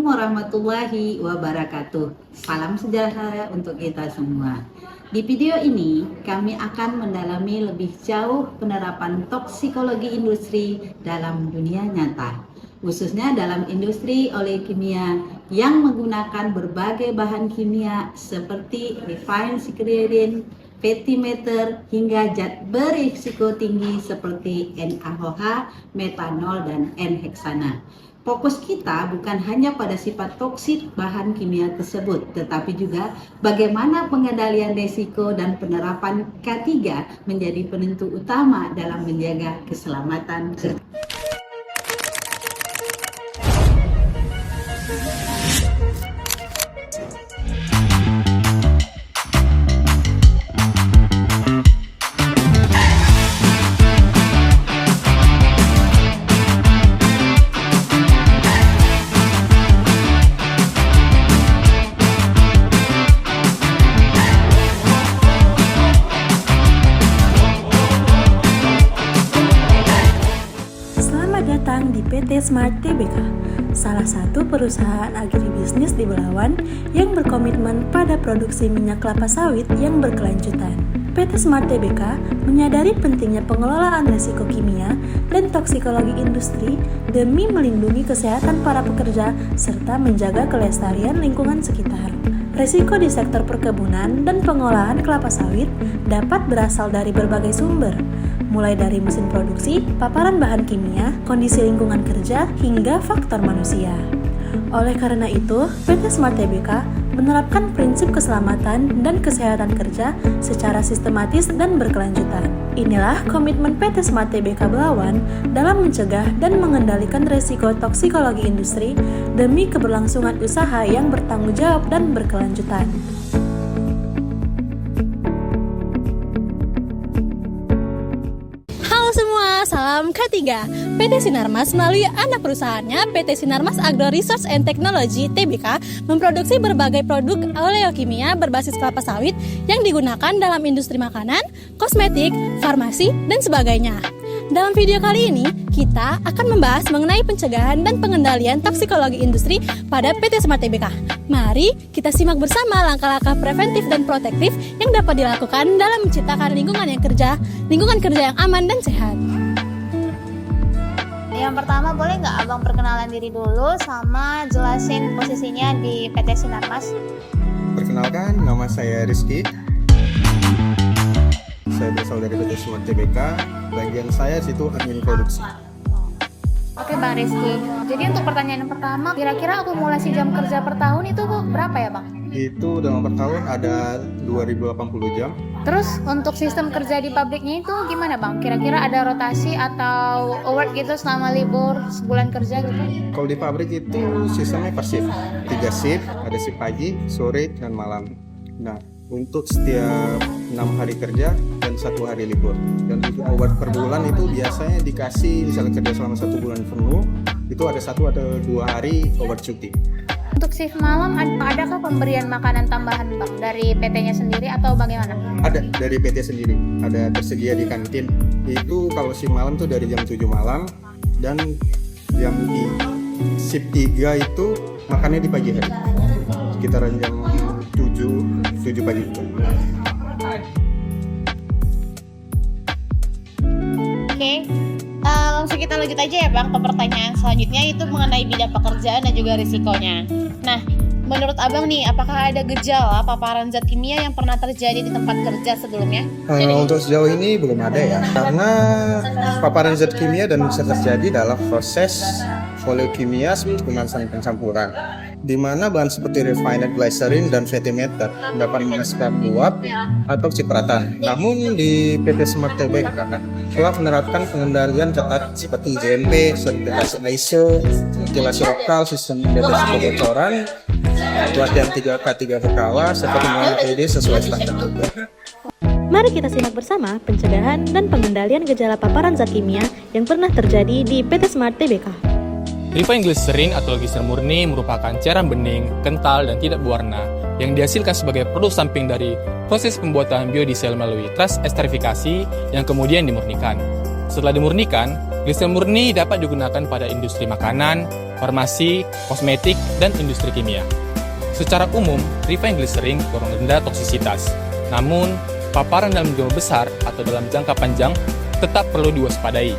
warahmatullahi wabarakatuh. Salam sejahtera untuk kita semua. Di video ini, kami akan mendalami lebih jauh penerapan toksikologi industri dalam dunia nyata, khususnya dalam industri oleokimia yang menggunakan berbagai bahan kimia seperti refined styrene, petimeter, hingga zat berisiko tinggi seperti NaOH, metanol, dan N-heksana. Fokus kita bukan hanya pada sifat toksik bahan kimia tersebut, tetapi juga bagaimana pengendalian risiko dan penerapan K3 menjadi penentu utama dalam menjaga keselamatan. Datang di PT Smart Tbk, salah satu perusahaan agribisnis di Belawan yang berkomitmen pada produksi minyak kelapa sawit yang berkelanjutan. PT Smart Tbk menyadari pentingnya pengelolaan risiko kimia dan toksikologi industri demi melindungi kesehatan para pekerja serta menjaga kelestarian lingkungan sekitar. Risiko di sektor perkebunan dan pengolahan kelapa sawit dapat berasal dari berbagai sumber, mulai dari mesin produksi, paparan bahan kimia, kondisi lingkungan kerja, hingga faktor manusia. Oleh karena itu, PT Smart Tbk menerapkan prinsip keselamatan dan kesehatan kerja secara sistematis dan berkelanjutan. Inilah komitmen PT Smart Tbk Belawan dalam mencegah dan mengendalikan risiko toksikologi industri demi keberlangsungan usaha yang bertanggung jawab dan berkelanjutan. Salam K3. PT Sinarmas melalui anak perusahaannya PT Sinarmas Agro Research and Technology Tbk memproduksi berbagai produk oleokimia berbasis kelapa sawit yang digunakan dalam industri makanan, kosmetik, farmasi, dan sebagainya. Dalam video kali ini, kita akan membahas mengenai pencegahan dan pengendalian toksikologi industri pada PT Smart Tbk. Mari kita simak bersama langkah-langkah preventif dan protektif yang dapat dilakukan dalam menciptakan lingkungan kerja yang aman dan sehat. Yang pertama, boleh nggak Abang perkenalan diri dulu sama jelasin posisinya di PT Sinarmas? Perkenalkan, nama saya Rizky. Saya berasal dari PT Smart Tbk. Bagian saya situ admin produksi. Oke Bang Rizky, jadi untuk pertanyaan yang pertama, kira-kira akumulasi jam kerja per tahun itu berapa ya Bang? Itu dalam per tahun ada 2080 jam. Terus untuk sistem kerja di pabriknya itu gimana Bang? Kira-kira ada rotasi atau award gitu selama libur sebulan kerja gitu? Kalau di pabrik itu sistemnya per shift, 3 shift, ada shift pagi, sore, dan malam. Nah, untuk setiap 6 hari kerja dan 1 hari libur. Dan untuk award per bulan itu biasanya dikasih, misalnya kerja selama 1 bulan penuh, itu ada 1 atau 2 hari award cuti. Untuk shift malam, adakah pemberian makanan tambahan Bang dari PT-nya sendiri atau bagaimana? Ada dari PT sendiri, ada tersedia di kantin. Itu kalau shift malam tuh dari jam 7 malam dan jam di shift 3 itu makannya di pagi hari. Sekitaran jam 7 pagi. Oke. Langsung kita lanjut aja ya Bang ke pertanyaan selanjutnya, itu mengenai bidang pekerjaan dan juga risikonya. Nah, menurut Abang nih, apakah ada gejala paparan zat kimia yang pernah terjadi di tempat kerja sebelumnya? Untuk sejauh ini belum ada ya, karena paparan zat kimia dan bisa terjadi dalam proses oleokimia dengan pencampuran, di mana bahan seperti refined glycerin dan petimeter dapat menghasilkan uap atau cipratan. Namun di PT Smart Tbk telah menerapkan pengendalian ketat seperti GMP, sertifikasi ISO, ventilasi lokal, sistem deteksi kebocoran, pelatihan 3K3 berkala, serta pengelolaan PD sesuai standar. Mari kita simak bersama pencegahan dan pengendalian gejala paparan zat kimia yang pernah terjadi di PT Smart Tbk. Refined glycerin atau glycerin murni merupakan cairan bening, kental, dan tidak berwarna yang dihasilkan sebagai produk samping dari proses pembuatan biodiesel melalui esterifikasi yang kemudian dimurnikan. Setelah dimurnikan, gliserin murni dapat digunakan pada industri makanan, farmasi, kosmetik, dan industri kimia. Secara umum, refined glycerin kurang rendah toksisitas. Namun, paparan dalam jumlah besar atau dalam jangka panjang tetap perlu diwaspadai.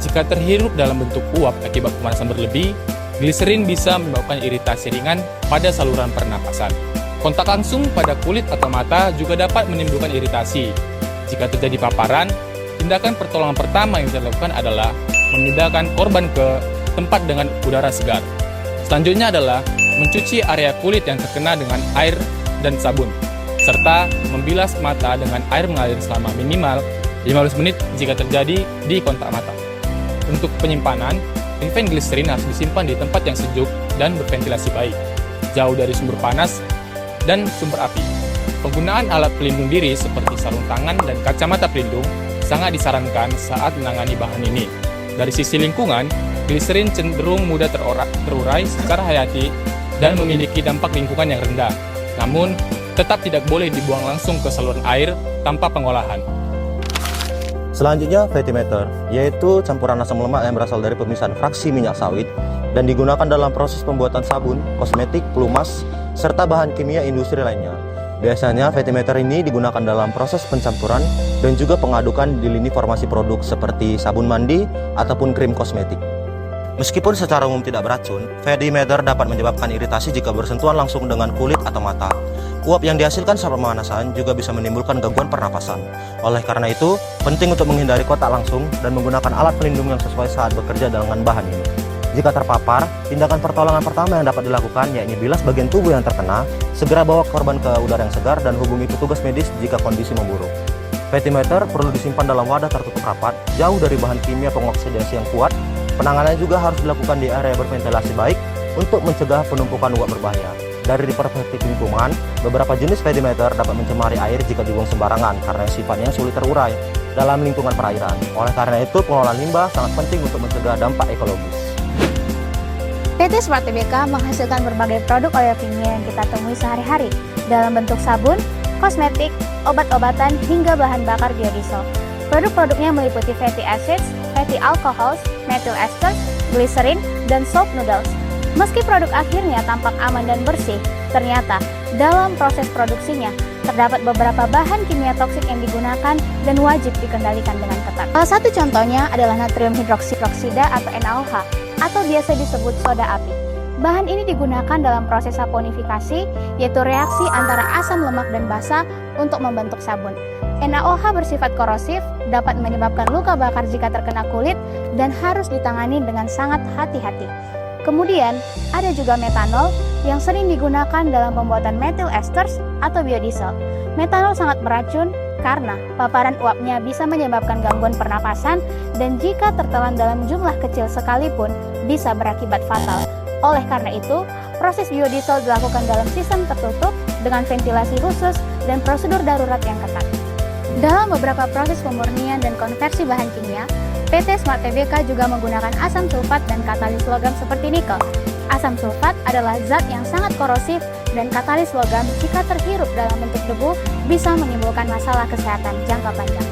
Jika terhirup dalam bentuk uap akibat pemanasan berlebih, gliserin bisa menyebabkan iritasi ringan pada saluran pernapasan. Kontak langsung pada kulit atau mata juga dapat menimbulkan iritasi. Jika terjadi paparan, tindakan pertolongan pertama yang dilakukan adalah memindahkan korban ke tempat dengan udara segar. Selanjutnya adalah mencuci area kulit yang terkena dengan air dan sabun, serta membilas mata dengan air mengalir selama minimal 15 menit jika terjadi di kontak mata. Untuk penyimpanan, refined glycerin harus disimpan di tempat yang sejuk dan berventilasi baik, jauh dari sumber panas dan sumber api. Penggunaan alat pelindung diri seperti sarung tangan dan kacamata pelindung sangat disarankan saat menangani bahan ini. Dari sisi lingkungan, gliserin cenderung mudah terurai secara hayati dan memiliki dampak lingkungan yang rendah. Namun, tetap tidak boleh dibuang langsung ke saluran air tanpa pengolahan. Selanjutnya, vetimeter, yaitu campuran asam lemak yang berasal dari pemisahan fraksi minyak sawit dan digunakan dalam proses pembuatan sabun, kosmetik, pelumas, serta bahan kimia industri lainnya. Biasanya, vetimeter ini digunakan dalam proses pencampuran dan juga pengadukan di lini formasi produk seperti sabun mandi ataupun krim kosmetik. Meskipun secara umum tidak beracun, vetimeter dapat menyebabkan iritasi jika bersentuhan langsung dengan kulit atau mata. Uap yang dihasilkan saat pemanasan juga bisa menimbulkan gangguan pernapasan. Oleh karena itu, penting untuk menghindari kontak langsung dan menggunakan alat pelindung yang sesuai saat bekerja dengan bahan ini. Jika terpapar, tindakan pertolongan pertama yang dapat dilakukan yakni bilas bagian tubuh yang terkena, segera bawa korban ke udara yang segar dan hubungi petugas medis jika kondisi memburuk. Vetimeter perlu disimpan dalam wadah tertutup rapat, jauh dari bahan kimia pengoksidasi yang kuat. Penanganannya juga harus dilakukan di area berventilasi baik untuk mencegah penumpukan uap berbahaya. Dari perspektif lingkungan, beberapa jenis vetimeter dapat mencemari air jika dibuang sembarangan karena sifatnya sulit terurai dalam lingkungan perairan. Oleh karena itu, pengelolaan limbah sangat penting untuk mencegah dampak ekologis. PT Smart Tbk menghasilkan berbagai produk oleokimia yang kita temui sehari-hari dalam bentuk sabun, kosmetik, obat-obatan, hingga bahan bakar biodiesel. Produk-produknya meliputi fatty acids, fatty alcohols, methyl esters, glycerin, dan soap noodles. Meski produk akhirnya tampak aman dan bersih, ternyata dalam proses produksinya terdapat beberapa bahan kimia toksik yang digunakan dan wajib dikendalikan dengan ketat. Salah satu contohnya adalah natrium hidroksida atau NaOH atau biasa disebut soda api. Bahan ini digunakan dalam proses saponifikasi, yaitu reaksi antara asam lemak dan basa untuk membentuk sabun. NaOH bersifat korosif, dapat menyebabkan luka bakar jika terkena kulit dan harus ditangani dengan sangat hati-hati. Kemudian, ada juga metanol yang sering digunakan dalam pembuatan methyl esters atau biodiesel. Metanol sangat beracun karena paparan uapnya bisa menyebabkan gangguan pernapasan dan jika tertelan dalam jumlah kecil sekalipun bisa berakibat fatal. Oleh karena itu, proses biodiesel dilakukan dalam sistem tertutup dengan ventilasi khusus dan prosedur darurat yang ketat. Dalam beberapa proses pemurnian dan konversi bahan kimia, PT Smart Tbk juga menggunakan asam sulfat dan katalis logam seperti nikel. Asam sulfat adalah zat yang sangat korosif dan katalis logam jika terhirup dalam bentuk debu bisa menimbulkan masalah kesehatan jangka panjang.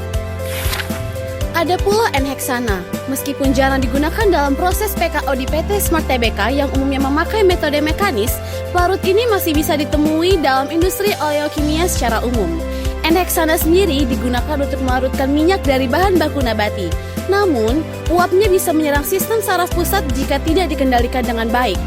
Ada pula N-heksana. Meskipun jarang digunakan dalam proses PKO di PT Smart Tbk yang umumnya memakai metode mekanis, pelarut ini masih bisa ditemui dalam industri oleokimia secara umum. N-heksana sendiri digunakan untuk melarutkan minyak dari bahan baku nabati. Namun, uapnya bisa menyerang sistem saraf pusat jika tidak dikendalikan dengan baik.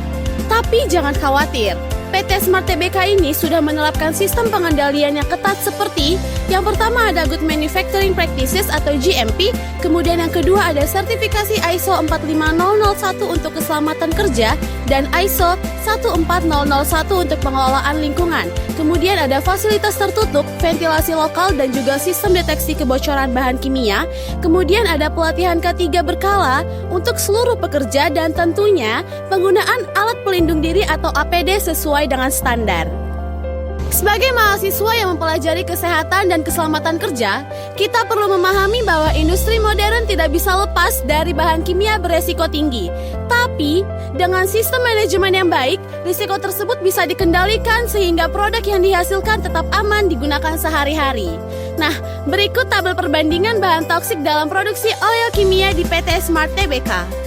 Tapi jangan khawatir, PT Smart Tbk ini sudah menerapkan sistem pengendalian yang ketat seperti yang pertama ada Good Manufacturing Practices atau GMP, kemudian yang kedua ada sertifikasi ISO 45001 untuk keselamatan kerja dan ISO 14001 untuk pengelolaan lingkungan. Kemudian ada fasilitas tertutup, ventilasi lokal dan juga sistem deteksi kebocoran bahan kimia. Kemudian ada pelatihan K3 berkala untuk seluruh pekerja dan tentunya penggunaan alat pelindung diri atau APD sesuai dengan standar. Sebagai mahasiswa yang mempelajari kesehatan dan keselamatan kerja, kita perlu memahami bahwa industri modern tidak bisa lepas dari bahan kimia beresiko tinggi. Tapi, dengan sistem manajemen yang baik, risiko tersebut bisa dikendalikan sehingga produk yang dihasilkan tetap aman digunakan sehari-hari. Nah, berikut tabel perbandingan bahan toksik dalam produksi oleokimia di PT Smart Tbk.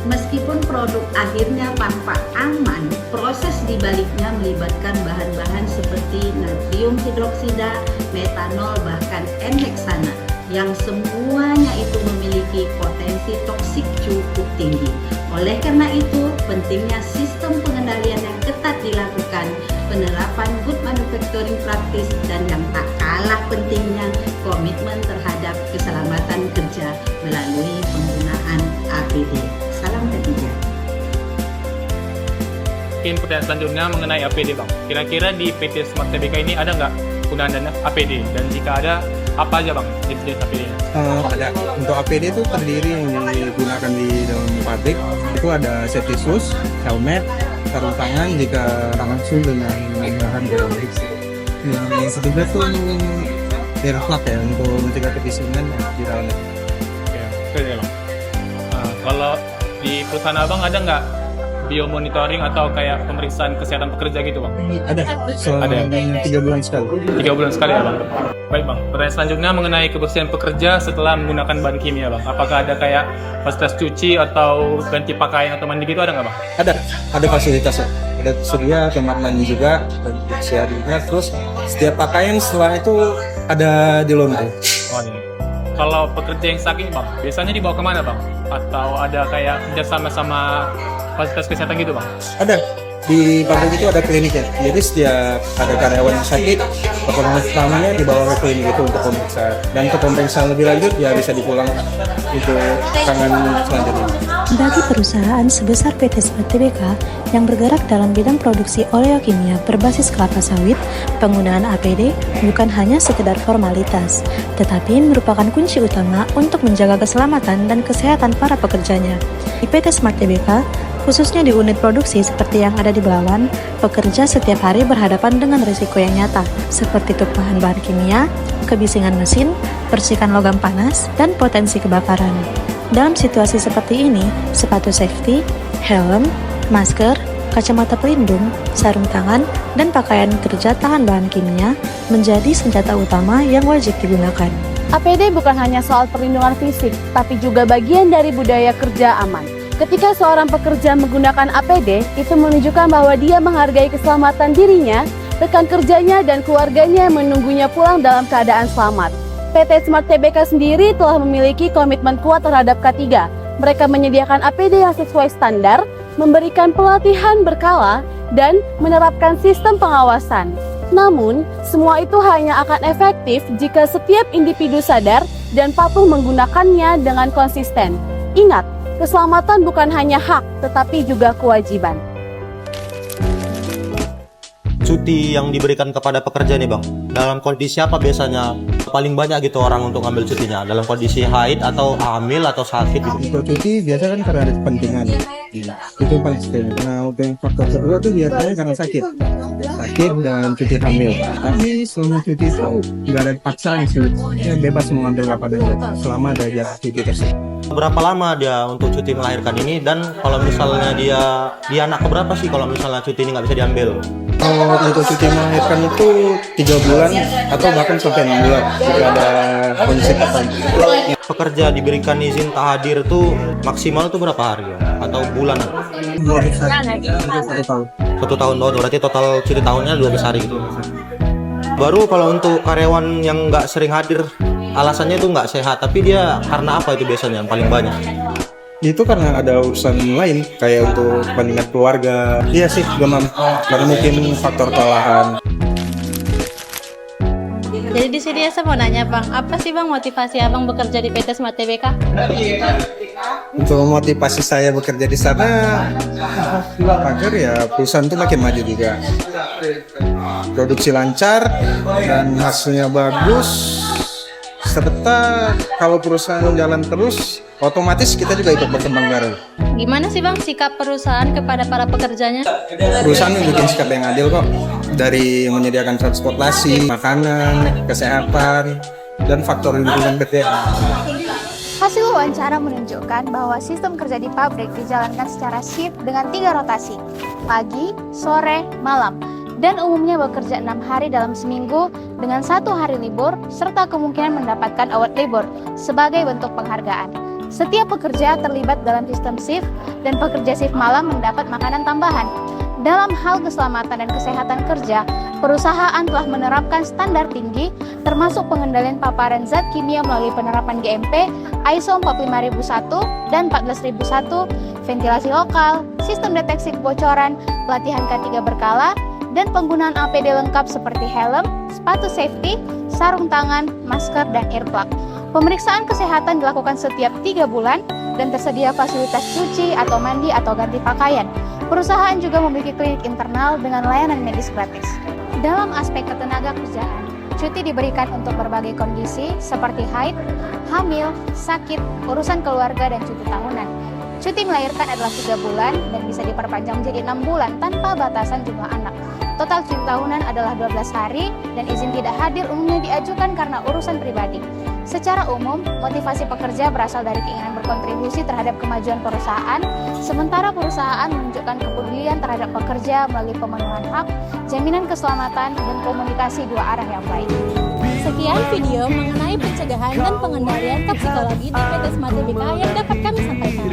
Meskipun produk akhirnya tampak aman, proses di baliknya melibatkan bahan-bahan seperti natrium hidroksida, metanol, bahkan N-heksana yang semuanya itu memiliki potensi toksik cukup tinggi. Oleh karena itu, pentingnya sistem pengendalian yang ketat dilakukan, penerapan good manufacturing practice, dan yang tak kalah pentingnya komitmen terhadap keselamatan kerja melalui penggunaan APD. Salam ketiga. Mungkin pertanyaan selanjutnya mengenai APD Bang. Kira-kira di PT Smart Tbk ini ada nggak penggunaan dana APD? Dan jika ada, apa aja Bang jenis APD-nya? Ada. Untuk APD itu terdiri yang digunakan di dalam pabrik itu ada safety shoes, helmet, sarung tangan jika langsung dengan bahan biologis. Yang ketiga itu air flag ya untuk mencegah kebisingan di dalamnya. Oke ya Bang. Kalau di perusahaan Abang ada nggak biomonitoring atau kayak pemeriksaan kesehatan pekerja gitu Bang? Ada. Selama 3 bulan sekali. 3 bulan sekali ya Bang? Baik Bang, pertanyaan selanjutnya mengenai kebersihan pekerja setelah menggunakan bahan kimia Bang. Apakah ada kayak fasilitas cuci atau ganti pakaian atau mandi gitu, ada nggak Bang? Ada fasilitasnya. Ada surya, kamar mandi juga, dan seharinya. Terus setiap pakaian setelah itu ada di laundry. Oh, iya. Kalau pekerja yang sakit Bang, biasanya dibawa kemana Bang? Atau ada kayak kerjasama sama fasilitas kesehatan gitu Bang? Ada. Di pabrik itu ada kliniknya. Jadi setiap ada karyawan yang sakit, pertolongan pertamanya dibawa ke klinik itu untuk pemeriksaan. Dan untuk pemeriksaan lebih lanjut ya bisa dipulang untuk tangan selanjutnya. Bagi perusahaan sebesar PT Smart Tbk yang bergerak dalam bidang produksi oleokimia berbasis kelapa sawit, penggunaan APD bukan hanya sekedar formalitas, tetapi merupakan kunci utama untuk menjaga keselamatan dan kesehatan para pekerjanya. Di PT Smart Tbk, khususnya di unit produksi seperti yang ada di Belawan, pekerja setiap hari berhadapan dengan risiko yang nyata, seperti tumpahan bahan kimia, kebisingan mesin, percikan logam panas, dan potensi kebakaran. Dalam situasi seperti ini, sepatu safety, helm, masker, kacamata pelindung, sarung tangan, dan pakaian kerja tahan bahan kimia menjadi senjata utama yang wajib digunakan. APD bukan hanya soal perlindungan fisik, tapi juga bagian dari budaya kerja aman. Ketika seorang pekerja menggunakan APD, itu menunjukkan bahwa dia menghargai keselamatan dirinya, rekan kerjanya, dan keluarganya yang menunggunya pulang dalam keadaan selamat. PT Smart Tbk sendiri telah memiliki komitmen kuat terhadap K3. Mereka menyediakan APD yang sesuai standar, memberikan pelatihan berkala, dan menerapkan sistem pengawasan. Namun, semua itu hanya akan efektif jika setiap individu sadar dan patuh menggunakannya dengan konsisten. Ingat, keselamatan bukan hanya hak, tetapi juga kewajiban. Cuti yang diberikan kepada pekerja nih Bang, dalam kondisi apa biasanya paling banyak gitu orang untuk ngambil cutinya? Dalam kondisi haid atau hamil atau sakit gitu? Untuk cuti biasa kan karena ada kepentingan. Itu paling sering. Karena untuk yang faktor kedua tuh biasanya karena sakit dan cuti hamil. Tapi selama cuti itu nggak ada paksaan sih. Ya, bebas mau ambil apa aja selama ada jatah cuti tersebut. Berapa lama dia untuk cuti melahirkan ini, dan kalau misalnya dia anak keberapa sih kalau misalnya cuti ini nggak bisa diambil? Kalau untuk cuti melahirkan itu 3 bulan atau bahkan sampai 6 bulan jika ada kondisi tertentu. Pekerja diberikan izin tak hadir tuh maksimal tuh berapa hari ya? Atau bulan? 12 hari. 1 tahun. 1 tahun doang, berarti total cuti tahunnya 12 hari gitu. Baru kalau untuk karyawan yang nggak sering hadir, alasannya itu nggak sehat, tapi dia karena apa itu biasanya yang paling banyak? Itu karena ada urusan lain kayak untuk kepentingan keluarga. Iya sih, demam. Karena mungkin faktor kelelahan. Jadi di sini saya mau nanya Bang, apa sih Bang motivasi Abang bekerja di PT Smart Tbk? Untuk motivasi saya bekerja di sana agar ya perusahaan itu makin maju juga. Produksi lancar dan hasilnya bagus. serta kalau perusahaan jalan terus, otomatis kita juga ikut berkembang bareng. Gimana sih Bang sikap perusahaan kepada para pekerjanya? Perusahaan memiliki sikap yang adil kok, dari menyediakan transportasi, makanan, kesehatan, dan faktor lingkungan kerja. Hasil wawancara menunjukkan bahwa sistem kerja di pabrik dijalankan secara shift dengan 3 rotasi, pagi, sore, malam, dan umumnya bekerja 6 hari dalam seminggu dengan 1 hari libur, serta kemungkinan mendapatkan award libur sebagai bentuk penghargaan. Setiap pekerja terlibat dalam sistem shift dan pekerja shift malam mendapat makanan tambahan. Dalam hal keselamatan dan kesehatan kerja, perusahaan telah menerapkan standar tinggi termasuk pengendalian paparan zat kimia melalui penerapan GMP, ISO 45001 dan 14001, ventilasi lokal, sistem deteksi kebocoran, pelatihan K3 berkala, dan penggunaan APD lengkap seperti helm, sepatu safety, sarung tangan, masker, dan earplug. Pemeriksaan kesehatan dilakukan setiap 3 bulan dan tersedia fasilitas cuci atau mandi atau ganti pakaian. Perusahaan juga memiliki klinik internal dengan layanan medis gratis. Dalam aspek ketenaga kerjaan, cuti diberikan untuk berbagai kondisi seperti haid, hamil, sakit, urusan keluarga, dan cuti tahunan. Cuti melahirkan adalah 3 bulan dan bisa diperpanjang menjadi 6 bulan tanpa batasan jumlah anak. Total cuti tahunan adalah 12 hari dan izin tidak hadir umumnya diajukan karena urusan pribadi. Secara umum, motivasi pekerja berasal dari keinginan berkontribusi terhadap kemajuan perusahaan, sementara perusahaan menunjukkan kepedulian terhadap pekerja melalui pemenuhan hak, jaminan keselamatan, dan komunikasi 2 arah yang baik. Sekian video mengenai pencegahan dan pengendalian toksikologi di PT Smart TBK yang dapat kami sampaikan.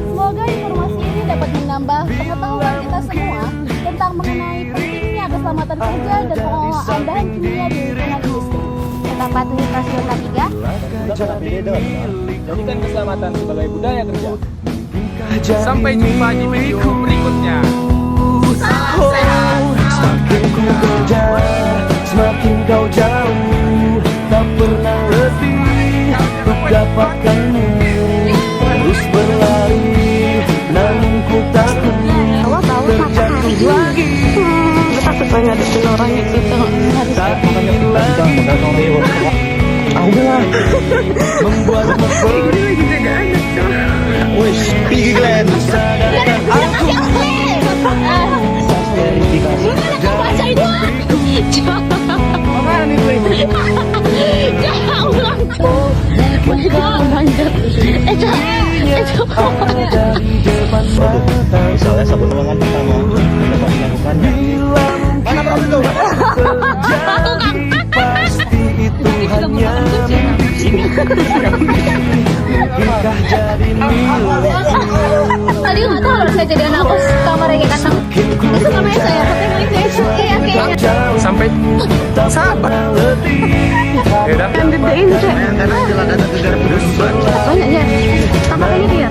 Semoga informasi ini dapat menambah pengetahuan kita semua tentang mengenai pentingnya keselamatan kerja dan pengelolaan bahan kimia di lingkungan industri. Tetap patuhi Rasio K3. Jadikan keselamatan sebagai budaya kerja. Sampai jumpa di video berikutnya. Salam sehat. Semakin ku kejar, semakin kau jauh, tak pernah letih untuk dapatkanmu. Terus berlari, namun ku takut terjatuh lagi. Takut banget ada orang itu Tak ingin lagi. Aku bilang membuatmu pergi. Wih, pergi Glenn. Sadarkan aku. Misalnya sabun ruangan pertama dapat dilakukannya. Mana itu? Pasti itu hanya mimpi. Jadi Tadi nggak tahu saya jadi anak kos kamar kayak kantong. Itu namanya saya pakai milik saya. Iya kayaknya. Sampai sabar. Yaudah. Yang gedein tuh. Banyak ya. Kamar ini dia.